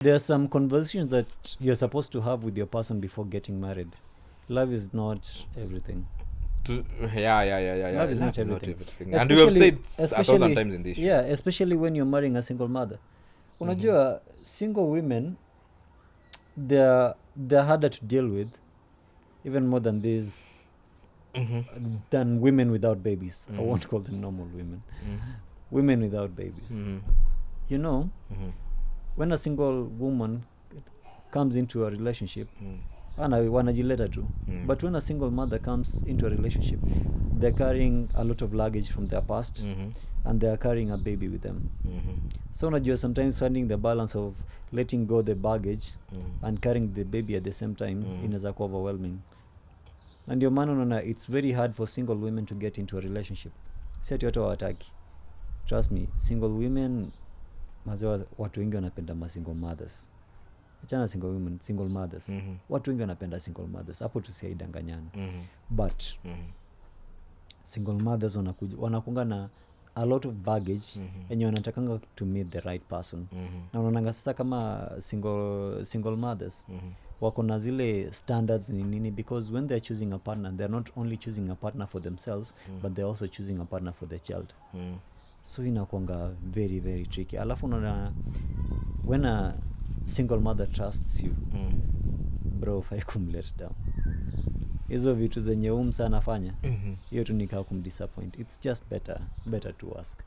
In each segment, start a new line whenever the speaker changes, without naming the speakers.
There are some conversations that you're supposed to have with your person before getting married. Love is not everything. Love is not everything.
And we have said 1,000 times in this show.
Yeah, especially when you're marrying a single mother. Unajua, single women, they're harder to deal with, even more than these, than women without babies. I won't call them normal women. Women without babies. You know, when a single woman comes into a relationship, wanajileta tu. But when a single mother comes into a relationship, they're carrying a lot of luggage from their past, and they're carrying a baby with them. So unajua, sometimes finding the balance of letting go the baggage and carrying the baby at the same time inaweza kuwa overwhelming. And ndio maana unaona it's very hard for single women to get into a relationship. Si ati watu hawataki. Trust me, single women, watu wengi wanapenda ma single mothers. Achana single women, single mothers. Watu wengi wanapenda single mothers. Hapo tusiaidanganyana. But single mothers wanakunga na a lot of baggage yenye wanatakanga to meet the right person. Na unaonanga sasa kama single mothers wako na zile standards nini, because when they're choosing a partner, they're not only choosing a partner for themselves, but they're also choosing a partner for their child. So inakuanga very, very tricky. Alafu unaona, when a single mother trusts you, bro, fai kumlet down. Hizo vitu zenye sana afanya, hiyo tu nikaa kumdisappoint. It's just better to ask.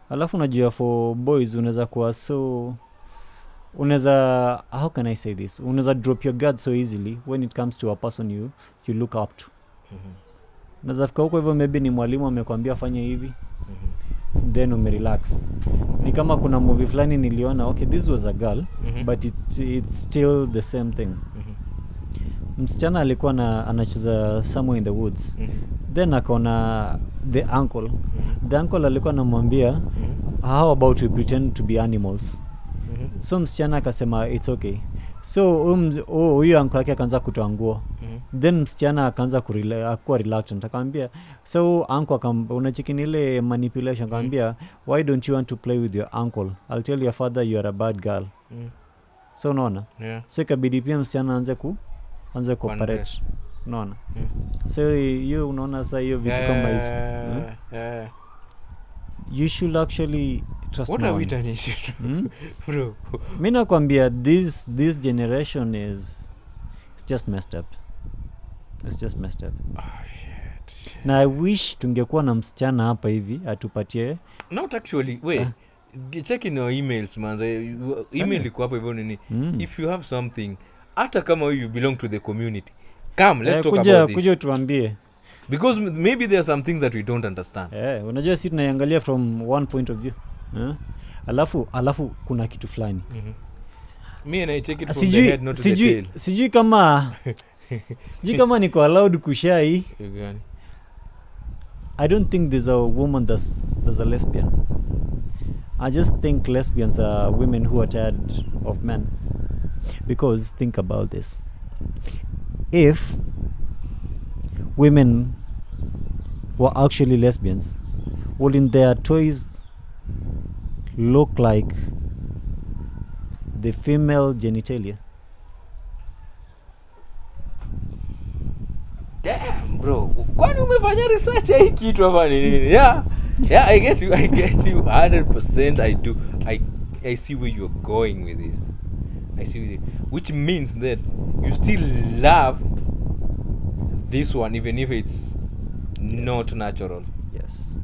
Alafu unajua, for boys unaweza kuwa how can I say this? Unaweza drop your guard so easily when it comes to a person you look up to. Unaweza fika huko hivyo, maybe ni mwalimu amekwambia fanya hivi, then umerelax. Ni kama kuna movie fulani niliona, okay, this was a girl, but it's still the same thing. Msichana alikuwa anacheza somewhere in the woods. Then akaona the uncle alikuwa anamwambia, how about we pretend to be animals? So msichana akasema it's okay. So huyo uncle yake akaanza kutoa nguo. Then msichana akaanza kuwa reluctant, akamwambia, so uncle unachikini ile manipulation, akamwambia, why don't you want to play with your uncle? I'll tell your father you are a bad girl. So unaona, so ikabidi pia msichana anze cooperate. Unaona, so hiyo unaona sasa hiyo vitu kama hizo. You should actually trust me.
What are we turning shit, bro?
Mimi nakwambia this generation is just messed up. It's just messed up.
Oh shit.
Na I wish tungekuwa na msichana hapa hivi atupatie.
Not actually. Wait. Check in your emails, man. Email iko hapo hivyo nini. If you have something, hata kama you belong to the community, come, let's talk about this.
Kuja tuambie.
Because maybe there are some things that we don't understand.
Unajua sisi tunaiangalia from one point of view. Alafu kuna kitu fulani.
Me and I check it from the head, not to the tail.
Sijui kama niko allowed kushare. I don't think there's a woman that's a lesbian. I just think lesbians are women who are tired of men. Because think about this. If women were actually lesbians, wouldn't their toys look like the female genitalia?
Damn, bro. Kwani umefanya research ya hii kitu hapa nini? Yeah, I get you 100%. I do. I see where you're going with this. Which means that you still love this one even if it's not natural.
Yes.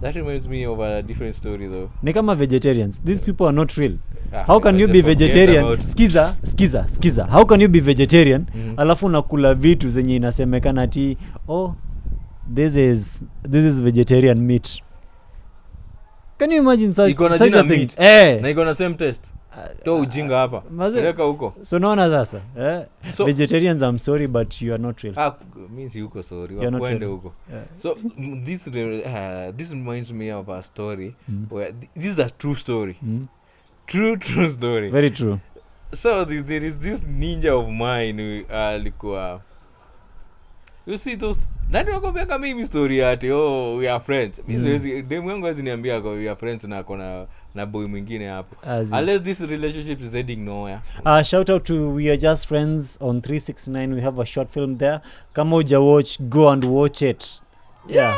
That reminds me of a different story though.
Ni kama vegetarians. These people are not real. How can you be vegetarian? Skiza. How can you be vegetarian? Alafu nakula vitu zenye inasemekana ati this is vegetarian meat. Can you imagine such
Iko na
such
jina
a thing?
meat.
Eh.
Na iko na same taste. To ujinga hapa.
Maze-
Peleka huko.
So naona sasa
So-
vegetarians, I'm sorry but you are not real.
Means huko sorry.
You're not
Wakwende
real.
huko.
Yeah.
So this reminds me of a story where this is a true story. True story.
Very true.
So there is this ninja of mine alikuwa you see those nani wakwambia kama hii story ati we are friends. Demu yangu aziniambia we are friends na kona na boy mwingine hapo. Unless this relationship is heading nowhere.
Shout out to We Are Just Friends on 369. We have a short film there. Kama uja watch, go and watch it. Yeah.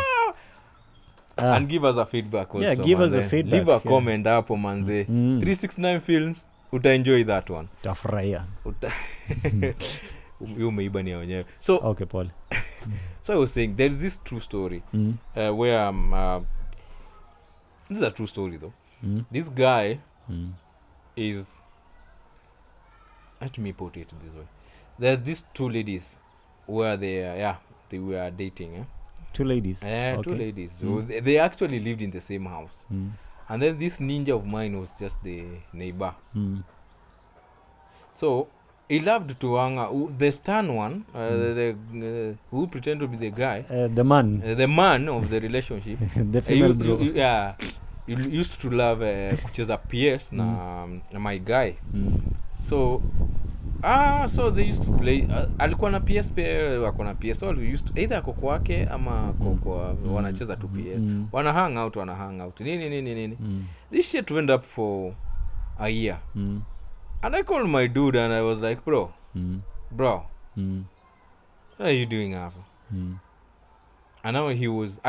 And give us a feedback also.
Yeah, give us a
manze.
feedback,
Leave a
yeah.
comment hapo manze. 369 films utaenjoy that one.
Tafurahia.
You umeiba ni ya wenyewe. So
Okay, Paul.
so I was saying there's this true story where this is a true story though. This guy is, let me put it this way. There's these two ladies where they were dating.
2 ladies.
Okay. 2 ladies. So they actually lived in the same house. And then this ninja of mine was just the neighbor. So he loved to hang out. The stern one, who pretend to be the guy,
The man.
the man of the relationship,
The female bro.
you used to love kucheza PS na my guy. So so they used to play alikuwa na PS pia wako na PS, so we used to either ako kwake ama kwa wanacheza tu PS, wana hang out nini. This shit went up for a year. And I called my dude and I was like, bro, what are you doing Alpha? And now he was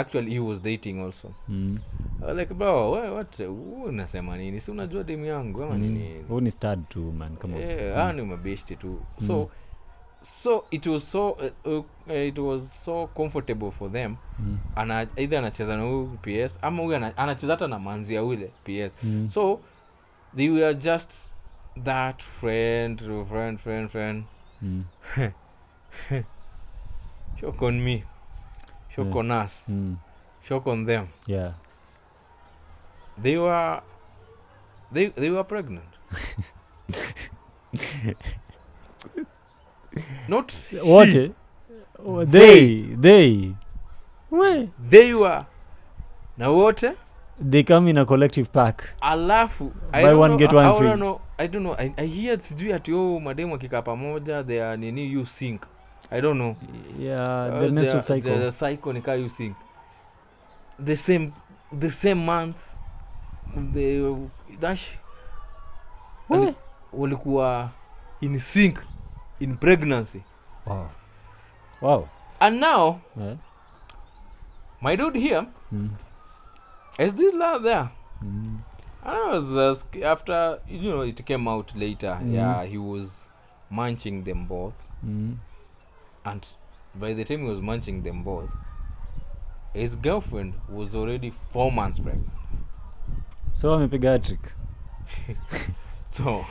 dating also. I was like, bro, what unasema nini? Si unajua demu yangu ama nini?
Who ni stud too, man? Come on.
Ni mabeshte tu. So it was so comfortable for them. Either anacheza na huyu PS ama huyu anacheza hata na manzi ya ule PS. So they were just that friend. Shock on me. Shock on us. Shock on them.
Yeah.
They were pregnant. Not
What?
she.
They. Where?
They were. Na wote
They come in a collective pack.
alafu
Buy one, get one free.
I don't know. I hear sijui ati mademu akikaa pamoja they are nini you sync. I don't know.
Yeah, the menstrual cycle.
The cycle ni kaa you sync. The same month the dash walikuwa in sync in pregnancy.
Wow.
And now
Yeah.
my dude here is this lad there. And I was after it came out later. Yeah, he was munching them both. And by the time he was munching them both, his girlfriend was already 4 months pregnant.
So amepiga hat-trick.
So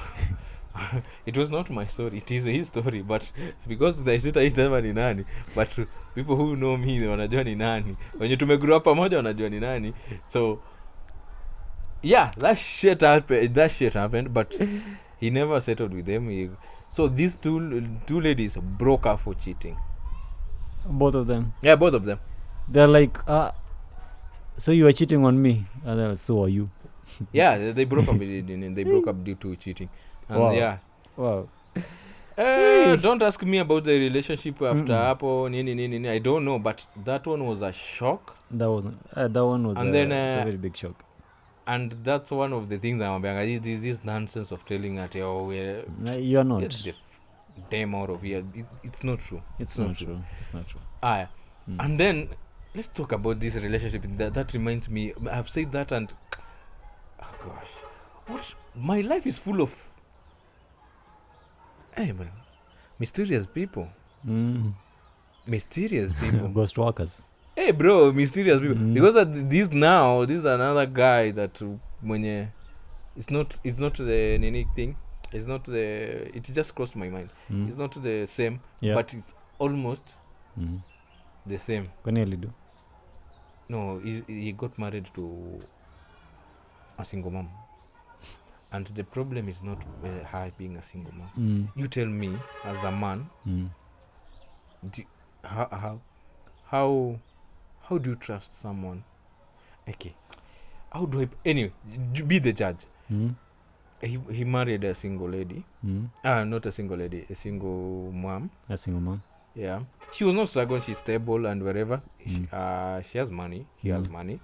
it was not my story, it is his story, but it's because I sitaitama ni nani, but people who know me wanajua ni nani, wenye tumegrow up pamoja wanajua ni nani. So yeah, that shit happened, but he never settled with them. So these two ladies broke up for cheating.
Both of them.
Yeah, both of them.
They're like, so you are cheating on me. And they're like, so are you.
Yeah, they broke up. They broke up due to cheating. And
Wow.
yeah.
Wow.
Don't ask me about the relationship after hapo nini. I don't know, but that one was a shock.
That one was
And then,
it's a very big shock.
And that's one of the things I'm saying. This nonsense of telling that
You are not.
get the damn out of here. It's not true.
It's not true. It's not true.
And then let's talk about this relationship. That reminds me. I've said that, and oh gosh, what my life is full of. Hey man, mysterious people. Mysterious people.
Ghost walkers.
Hey bro, mysterious people. Because this is another guy that mwenye it's not the nini thing. It's not the. It just crossed my mind. It's not the same, but it's almost the same.
Kwani alidu?
No, he got married to a single mom. And the problem is not her being a single mom. You tell me, as a man, how do you trust someone? Okay, how do I anyway? Be the judge. He married a single lady. Not a single lady, a single mom.
A single mom.
Yeah, she was not struggling. She's stable and wherever. She has money. He has money.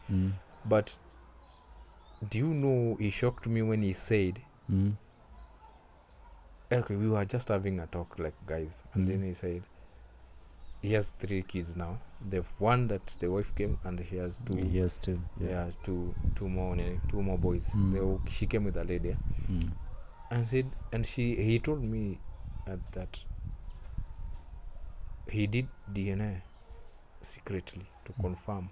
But do you know? He shocked me when he said, "Okay, we were just having a talk like guys," and then he said, he has 3 kids now. The one that the wife came, and he has 2.
He has 2.
Yeah, two more boys. She came with a lady, and said, and he told me that he did DNA secretly to confirm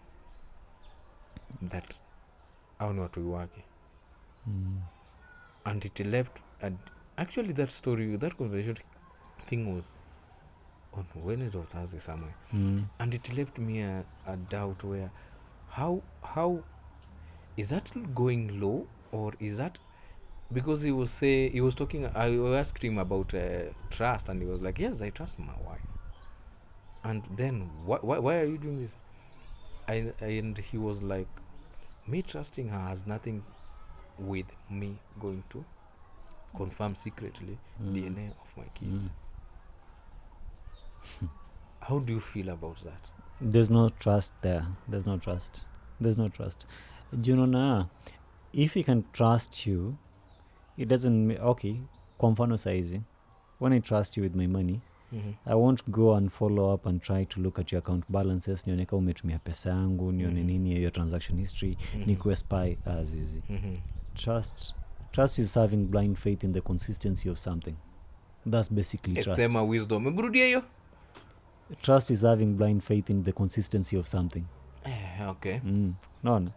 that I know to work, and it left. And actually, that conversation thing was on Wednesday or Thursday somewhere, and it left me a doubt where how is that going low, or is that because he was talking. I asked him about trust, and he was like, yes, I trust my wife. And then why are you doing this? And he was like, me trusting her has nothing with me going to confirm secretly DNA of my kids. How do you feel about that?
There's no trust there. There's no trust. Do you know now, if he can trust you, it doesn't okay, kwa mfano saizi, when I trust you with my money, I won't go and follow up and try to look at your account balances, nione kama umetumia pesa yangu, nione nini your transaction history, nikuwe spy as easy. Trust is having blind faith in the consistency of something. That's basically trust.
Sema wisdom. Mrudia hiyo.
Trust is having blind faith in the consistency of something.
Okay.
No.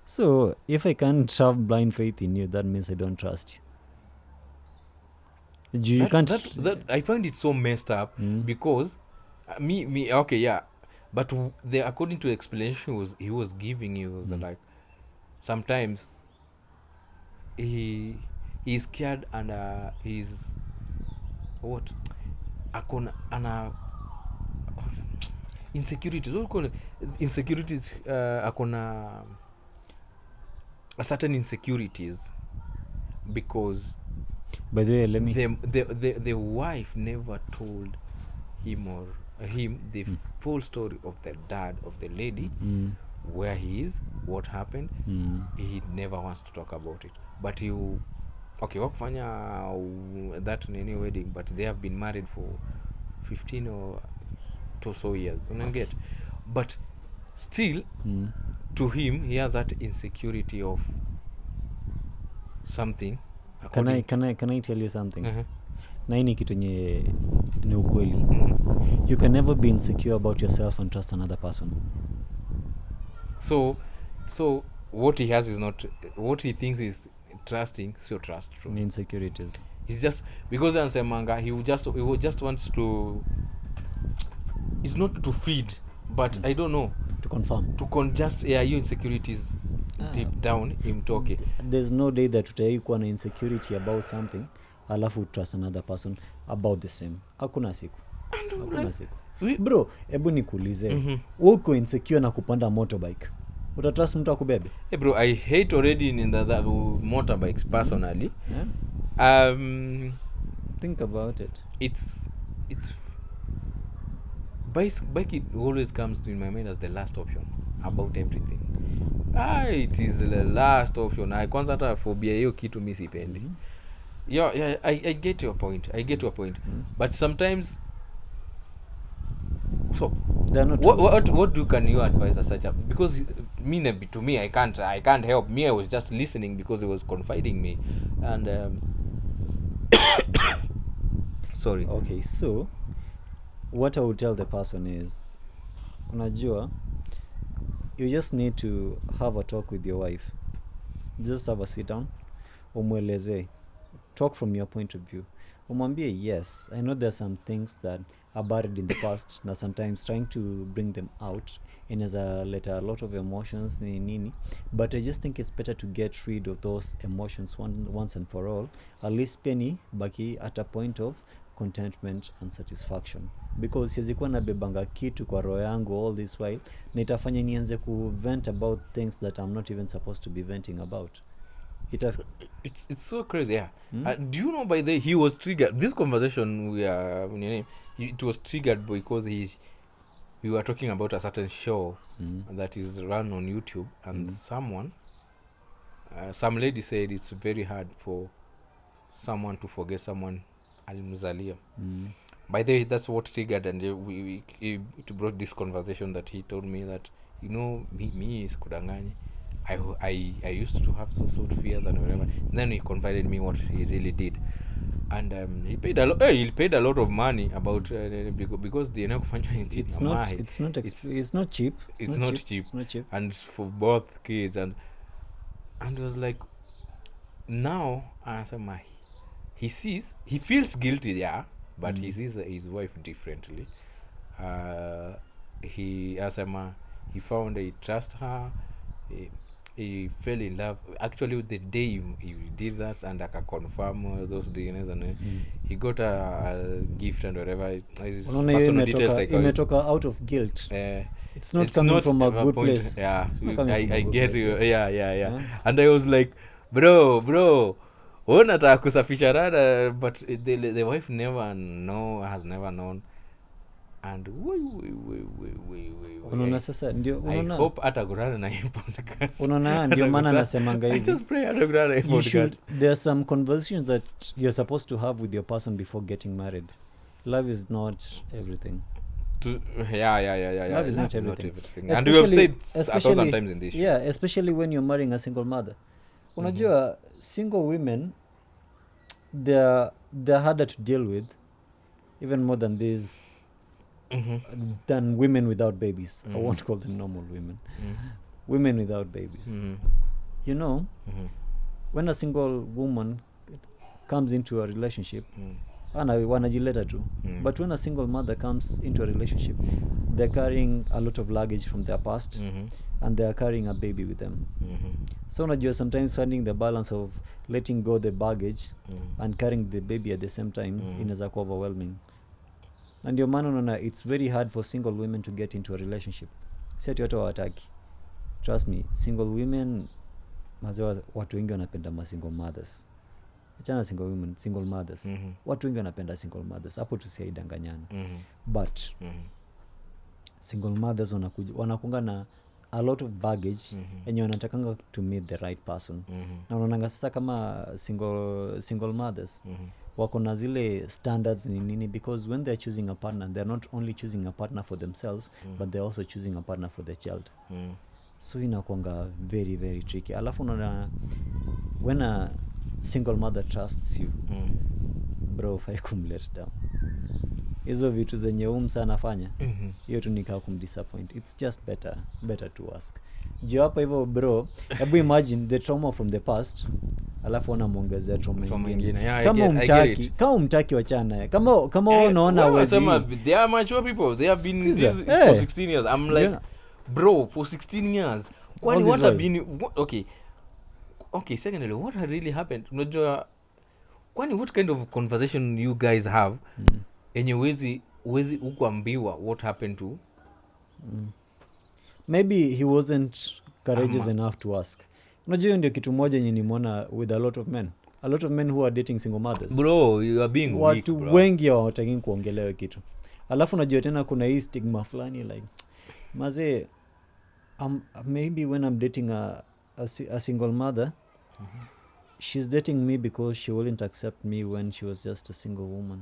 So if I can't have blind faith in you, that means I don't trust you. You can't.
That I find it so messed up because me okay, yeah, but according to the explanation he was giving you was like sometimes he's scared and he's what akona insecurities. What call insecurities? Akona a certain insecurities because.
By the way, let me.
The wife never told him or him the full story of the dad of the lady, where he is, what happened. He never wants to talk about it. But wakufanya that nini wedding, but they have been married for 15 or so years. Get, but still, to him, he has that insecurity of something.
Can I tell you something? Na hii ni kitu nye ni ukweli. You can never be insecure about yourself and trust another person.
So what he has is not what he thinks is trusting. So trust true.
Insecurities.
It's just because ansemanga he would just wants to. It's not to feed, but I don't know.
To confirm.
Your insecurities deep down imtoke.
There's no day that utaikuwa na insecurity about something alafu trust another person about the same. Hakuna siku. Bro, hebu nikuulize. Uko insecure na kupanda motorbike. Utatrust mtu akubebe?
Hey bro, I hate already in the motorbikes personally.
Think about it.
It's bike it always comes to in my mind as the last option about everything. It is the last option. I kwanza hata phobia hiyo kitu mimi sipendi. Yeah, I get your point. But sometimes so what can you advise as such? Because to me I can't help. Me, I was just listening because he was confiding me and sorry.
Okay, so what I would tell the person is, unajua, you just need to have a talk with your wife. Just have a sit down, umweleze, talk from your point of view. umwambie yes, I know there are some things that are buried in the past na sometimes trying to bring them out inaweza leta a lot of emotions nini, but I just think it's better to get rid of those emotions once and for all, at least penny baki at a point of contentment and satisfaction, because siwezi kuwa nabebanga kitu kwa roho yangu all this while na itafanya nianze vent about things that I'm not even supposed to be venting about.
It's so crazy, yeah. Do you know, by the he was triggered, this conversation it was triggered because we were talking about a certain show that is run on YouTube, and some lady said it's very hard for someone to forget someone alimzalia. By the way, that's what triggered, and it brought this conversation that he told me that, me is kudanganya. I used to have those sort of fears and whatever. And then he confided me what he really did, and he paid a lot. He paid a lot of money about because the
it's not cheap.
It's not cheap, and for both kids, and it was like, now he feels guilty, yeah, but he sees his wife differently. He found he trust her. He fell in love actually the day he did that, and confirm those DNAs, and he got a gift and whatever.
Personal details imetoka out of guilt. It's not coming from a good place.
Yeah, I get you. Yeah. And I was like, bro, unataka kusafisha rada, but the wife has never known. And
unaona sasa ndio unaona,
I hope atagurana na hii podcast.
Unaona ndio maana nasemanga hivi,
just pray atagurana na hii podcast.
There are some conversations that you're supposed to have with your person before getting married. Love is not everything.
Yeah.
Love is not everything.
And we have said a thousand times in this show.
Yeah, especially when you're marrying a single mother. Unajua single women, they're harder to deal with, even more than these than women without babies. I won't call them normal women. Women without babies. When a single woman comes into a relationship, wanajileta tu, but when a single mother comes into a relationship, they're carrying a lot of luggage from their past, and they're carrying a baby with them. So unajua sometimes finding the balance of letting go the baggage and carrying the baby at the same time inaweza kuwa overwhelming. Na ndio maana unaona it's very hard for single women to get into a relationship. Si ati watu hawataki. Trust me, single women, watu wengi wanapenda ma single mothers. Achana single women, single mothers. Watu wengi wanapenda single mothers. Hapo tusiaidanganyana. But single mothers wanakunga na a lot of baggage yenye wanatakanga to meet the right person. Na unaonanga sasa kama single mothers wako na zile standards nini, because when they're choosing a partner, they're not only choosing a partner for themselves, but they're also choosing a partner for their child. So inakuanga very very tricky. Alafu unaona when a single mother trusts you, bro, fai kumlet down. Hizo vitu zenye sana fanya hiyo tu nikaa kumdisappoint. It's just better to ask. Jio hapa hivyo bro, hebu imagine the trauma from the past, alafu unamuongezea trauma nyingine. Kama umtaki wachana naye. Kama unaona wezi,
they are mature people, they have been this for 16 years. I'm like, bro, for 16 years what have been okay, secondly, what had really happened? Unajua what kind of conversation you guys have enye wezi ukuambiwa what happened to
maybe he wasn't courageous enough to ask. Unajua ndio kitu moja yenye nimeona with a lot of men who are dating single mothers.
Bro, you are being weak,
watu wengi hawataki kuongelewa kitu. Alafu unajua tena kuna hii stigma fulani like maze maybe when I'm dating a single mother, she's dating me because she wouldn't accept me when she was just a single woman.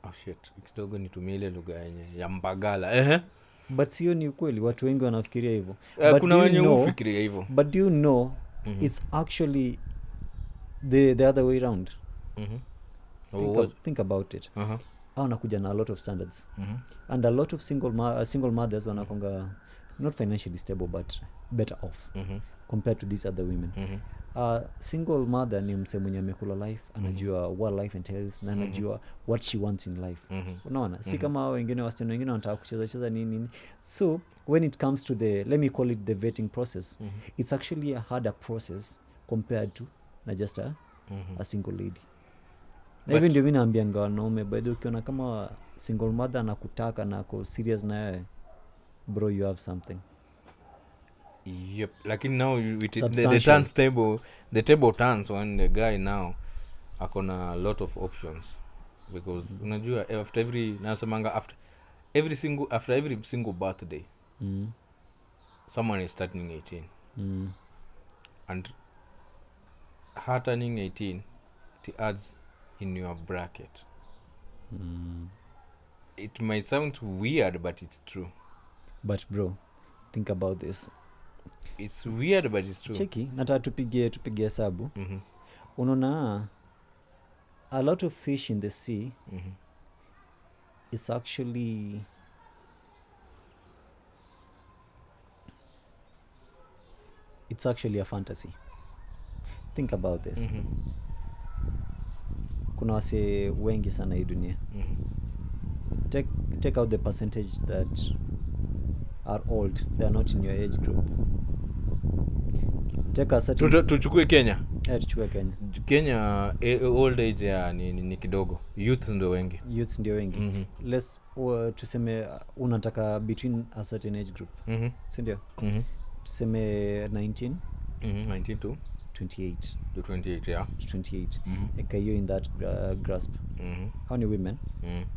Oh shit, kidogo nitumie ile lugha ya mbagala.
But sio ni ukweli, watu wengi wanafikiria hivyo.
Kuna wenye hufikiria hivyo.
But do you know it's actually the other way around. Think about it. Wanakuja na a lot of standards. And a lot of single mothers wanakonga not financially stable but better off. compared to these other women. Single mother ni mse mwenye amekula life, anajua what life entails na anajua what she wants in life. Unaona, si kama wengine wasichana wengine wanataka kucheza nini. So when it comes to the, let me call it the vetting process, it's actually a harder process compared to na just a single lady. Na hivi ndio mimi naambianga wanaume, by the way, ukiona kama single mother anakutaka na ako serious na wewe, bro, you have something.
Yep. Lakini now the table turns when the guy now akona a lot of options, because unajua after every single birthday someone is turning 18 and her turning 18 it adds in your bracket. It might sound weird, but it's true.
But bro, think about this.
It's weird, but it's true.
Cheki, nataka tupige hesabu. Unaona, a lot of fish in the sea is actually a fantasy. Think about this. Kuna wase wengi sana hii dunia. Take out the percentage that are old, they are not in your age group. Take a certain
tuchukue Kenya.
Tuchukue
Kenya old age ya ni kidogo. Youths ndio wengi. Let's tuseme unataka between a certain age group. Si ndio? Tuseme 19 to
28
to 28, yeah.
28. Ekayo in that grasp. How many women?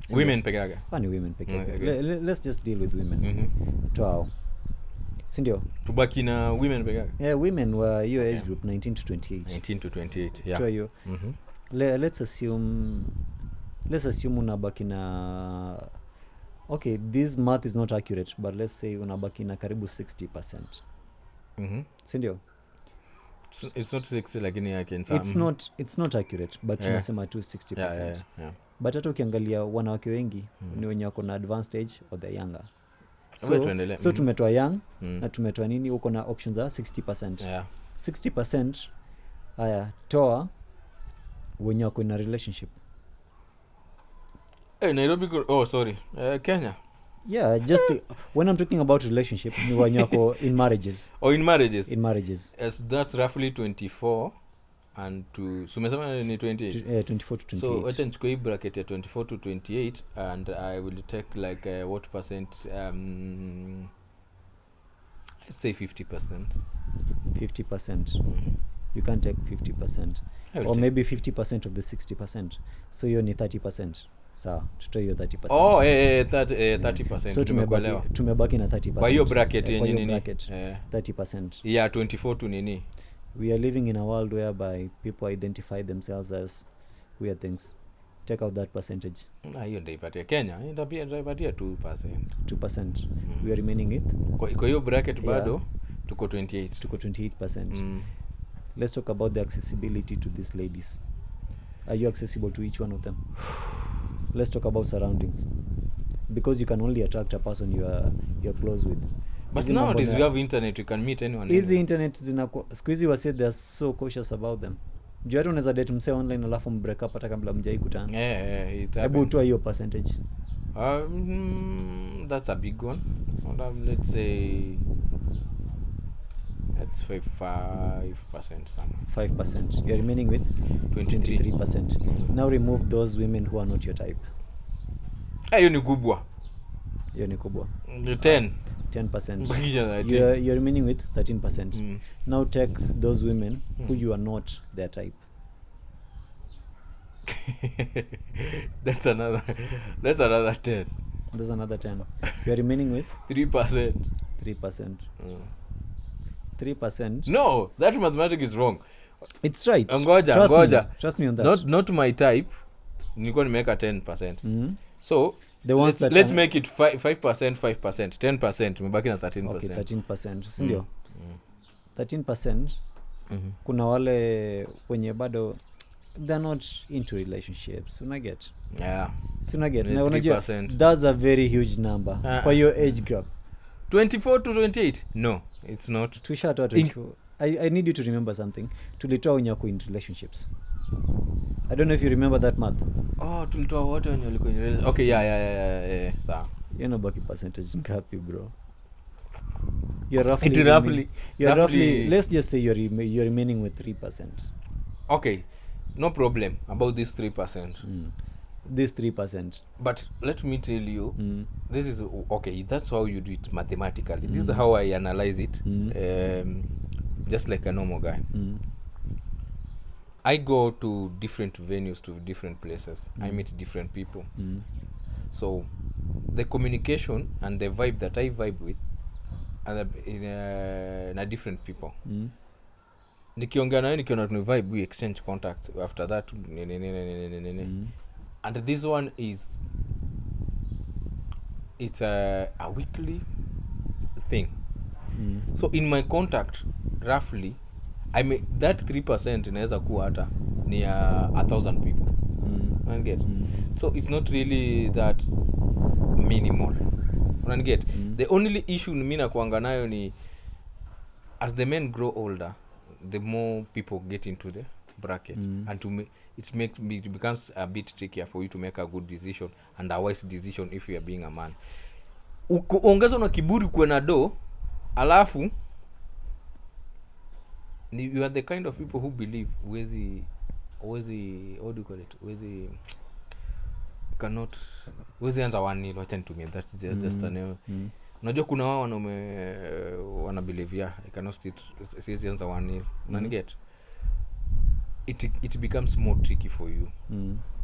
Women peke yake.
How many women peke yake? Let's just deal with women. Twao. Sindio?
Tubaki na women peke yake.
Yeah, women were your age group 19 to 28.
19 to 28, yeah.
Twao. Let's assume unabaki na, okay, this math is not accurate, but let's say unabaki na karibu 60%. Sindio?
It's not 60 lakini yake
it's not accurate, but tunasema tu 60%.
Yeah.
But hata ukiangalia wanawake wengi ni wenye wako na advanced age or the younger. So tumetoa young na tumetoa nini, uko na options za 60%.
Yeah.
60% haya toa wenye wako na relationship.
Nairobi Kenya.
Yeah, just when I'm talking about relationship, ni wenye wako in marriages.
In marriages.
Yes,
that's roughly 24 and to sumesema ni 28.
24 to 28.
So wacha nichukue hii bracket ya 24 to 28 and I will take like what percent, let's say 50%.
50%. You can't take 50%. Or maybe 50% of the 60%. So hiyo ni 30%. Sawa, tutoe hiyo 30%.
30%.
So tumebaki na 30%.
Kwa hiyo bracket yenye nini?
30%.
Yeah, 24 to nini?
We are living in a world whereby people identify themselves as weird things. Take out that percentage.
Hiyo ndio ipatie Kenya. Ndio ipatie 2%.
2%. We are remaining with.
Kwa hiyo bracket bado tuko 28.
Tuko 28%. Let's talk about the accessibility to these ladies. Are you accessible to each one of them? Let's talk about surroundings, because you can only attract a person you're close with.
But nowadays we have internet, you can meet anyone.
Easy internet siku hizi wase they are so cautious about them. Juu hata unaweza date mse online alafu mbreak up hata kabla mjai kutana. Hebu toa hiyo percentage.
That's a big one. Let's say that's 5% somewhere.
5%. You're remaining with 23%. Now remove those women who are not your type.
Hiyo ni kubwa.
10%. You're remaining with 13%. Now take those women who you are not their type.
That's another 10.
There's another 10. You're remaining with
3%.
3%.
No, that mathematics is wrong.
It's right.
Ngoja.
Trust me on that.
Not my type. Nilikuwa nimeweka 10%. So
the ones
let's make it 5%, 10%. Umebaki na 13%.
Okay, 13%. Sindio? 13%. Kuna wale wenye bado they're not into relationships. Unaget?
Yeah.
Unaget? Na unajua that's a very huge number. Kwa your age group.
24 to 28? No, it's not.
Tushatoa 24. I need you to remember something. Tulitoa unyako in relationships. I don't know if you remember that math.
Tulitoa wote wenye walikuwa in relation. Okay, yeah. Sawa.
You know baki percentage ngapi, bro? You're roughly let's just say you're remaining with 3%.
Okay. No problem about this 3%.
This 3%.
But let me tell you, this is okay. That's how you do it mathematically. This is how I analyze it. Just like a normal guy. I go to different venues, to different places. I meet different people. So the communication and the vibe that I vibe with are in different people. Nikiongea nayo nikiona tuna vibe, we exchange contact. After that and this one it's a weekly thing. So in my contact roughly I mean that 3% inaweza kuwa hata ni 1,000 people. Get? So it's not really that minimal. Get? The only issue mimi nakuanga nayo ni as the men grow older, the more people get into the bracket, and it becomes a bit trickier for you to make a good decision and a wise decision if you are being a man. Ongeza na kiburi kwena do, alafu you are the kind of people who believe wezi what do you call it, wezi anza 1-0 wacha nitumie that just an unajua kuna wao wana believe I cannot see anza 1-0 unaniget. It becomes more tricky for you.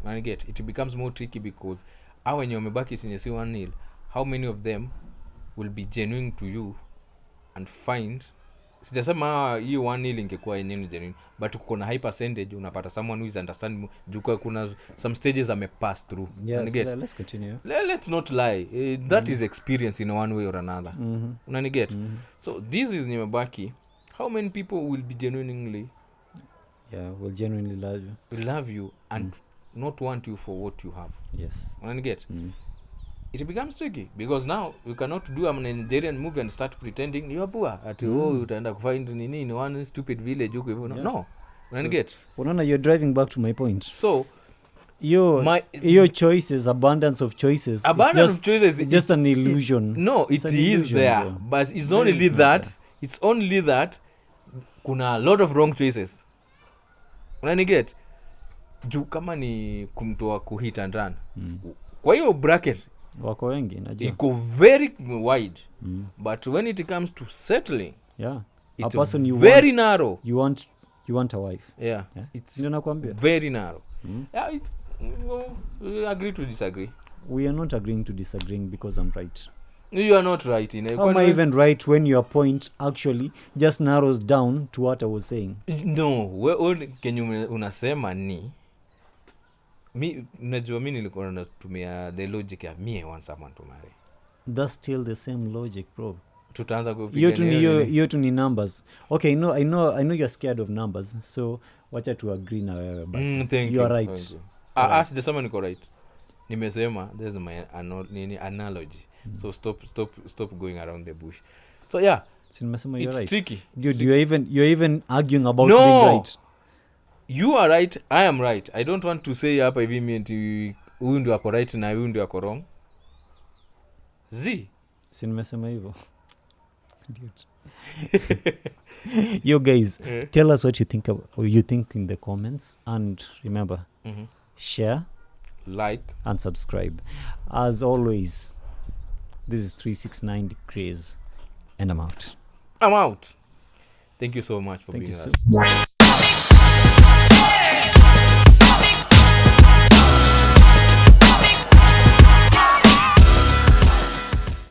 Unaniget, it becomes more tricky because when you mebaki sinye si 1-0, how many of them will be genuine to you and find sijasema hiyo 1-0 ingekuwa yenyewe genuine, but uko na high percentage unapata someone who is understanding juko kuna some stages pass through.
Yes, let's continue.
Let's not lie, that is experience in one way or another. Unaniget. So this is nimebaki, how many people will be genuinely
will genuinely
love you and not want you for what you have.
Yes.
Unaniget. It becomes tricky because now you cannot do a Nigerian movie and start pretending you are poor at utaenda kufind nini in one stupid village huko hivyo. No. Unaniget.
Unaona, you're driving back to my point.
So
your choices, abundance of choices, it's just an illusion.
No, it is illusion, there, bro. But it's only that it's only that kuna a lot of wrong choices. Unaniget. Juu kama ni kumtoa kuhit and run. Kwa hiyo bracket
wako wengi najua
iko very wide, but when it comes to settling, it's a person you very narrow.
You want a wife.
It's
ndio nakwambia
very narrow. We agree to disagree.
We are not agreeing to disagreeing because I'm right.
You are not right.
How am I even right when your point actually just narrows down to what I was saying?
No, kenye unasema ni najua mimi nilikuwa natumia the logic ya me I want someone to marry.
That's still the same logic, bro.
Tutaanza kupiga
hiyo tu ni numbers. Okay, I know you're scared of numbers, so wacha tu agree na wewe basi. You are right.
Sijasema niko right. Nimesema there's my analogy. So stop going around the bush. So
nimesema you're right.
It's tricky.
Dude, you're even arguing about being right.
You are right, I am right. I don't want to say hapa hivi mimi huyu ndio ako right na huyu ndio ako wrong.
Nimesema hivyo. You guys, tell us what you think in the comments, and remember, share,
like,
and subscribe. As always, this is 369 Degrees, and I'm out.
Thank you so much for being with us.